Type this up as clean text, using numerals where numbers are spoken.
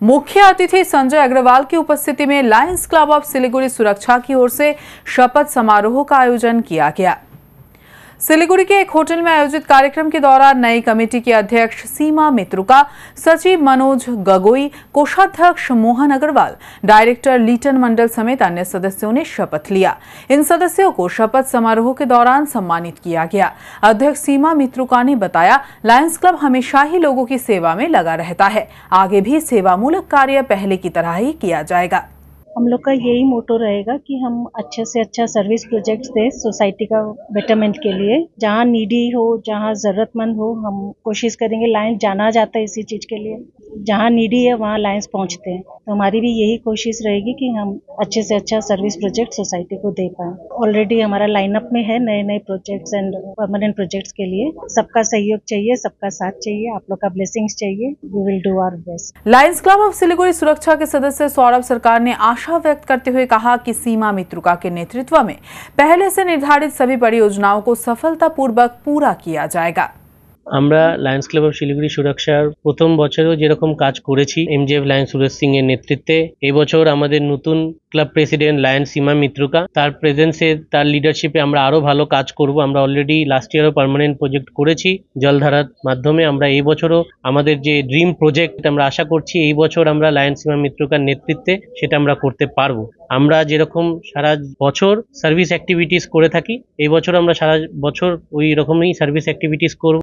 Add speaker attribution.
Speaker 1: मुख्य अतिथि संजय अग्रवाल की उपस्थिति में लायंस क्लब ऑफ सिलीगुड़ी सुरक्षा की ओर से शपथ समारोह का आयोजन किया गया। सिलीगुड़ी के एक होटल में आयोजित कार्यक्रम के दौरान नई कमेटी की अध्यक्ष सीमा मित्रुका, सचिव मनोज गगोई, कोषाध्यक्ष मोहन अग्रवाल, डायरेक्टर लीटन मंडल समेत अन्य सदस्यों ने शपथ लिया। इन सदस्यों को शपथ समारोह के दौरान सम्मानित किया गया। अध्यक्ष सीमा मित्रुका ने बताया, लायंस क्लब हमेशा ही लोगों की सेवा में लगा रहता है। आगे भी सेवामूलक कार्य पहले की तरह ही किया जाएगा।
Speaker 2: हम लोग का यही मोटो रहेगा कि हम अच्छे से अच्छा सर्विस प्रोजेक्ट्स दें सोसाइटी का बेटरमेंट के लिए। जहाँ नीडी हो, जहाँ जरूरतमंद हो, हम कोशिश करेंगे। लायंस जाना जाता है इसी चीज के लिए, जहाँ नीडी है वहाँ लायंस पहुँचते हैं। तो हमारी भी यही कोशिश रहेगी कि हम अच्छे से अच्छा सर्विस प्रोजेक्ट सोसाइटी को दे पाएं। ऑलरेडी हमारा लाइनअप में है नए नए प्रोजेक्ट्स एंड परमानेंट प्रोजेक्ट्स के लिए। सबका सहयोग चाहिए, सबका साथ चाहिए, आप लोग का ब्लेसिंग्स चाहिए। We will do our best.
Speaker 1: Lions club of Siliguri Suraksha के सदस्य सौरभ सरकार ने आशा व्यक्त करते हुए कहा कि सीमा मित्रुका के नेतृत्व में पहले से निर्धारित सभी परियोजनाओं को सफलतापूर्वक पूरा किया जाएगा।
Speaker 3: আমরা লায়ন্স ক্লাব অফ শিলিগুড়ি সুরক্ষার প্রথম বছরেও যেরকম কাজ করেছি এমজিএফ লায়ন্স সুরেশ সিং এর নেতৃত্বে, এই বছর আমাদের নতুন ক্লাব প্রেসিডেন্ট লায়ন্স সীমা মিত্রুকা, তার প্রেজেন্সে, তার লিডারশিপে আমরা আরো ভালো কাজ করব। আমরা অলরেডি লাস্ট ইয়ারও পার্মানেন্ট প্রজেক্ট করেছি জলধারার মাধ্যমে। আমরা এই বছরও আমাদের যে ড্রিম প্রজেক্ট আমরা আশা করছি এই বছর আমরা লায়ন্স সীমা মিত্রুকার নেতৃত্বে সেটা আমরা করতে পারবো। আমরা যেরকম সারা বছর সার্ভিস অ্যাক্টিভিটিস করে থাকি, এই বছর আমরা সারা বছর ওই রকমই সার্ভিস অ্যাক্টিভিটিস করব।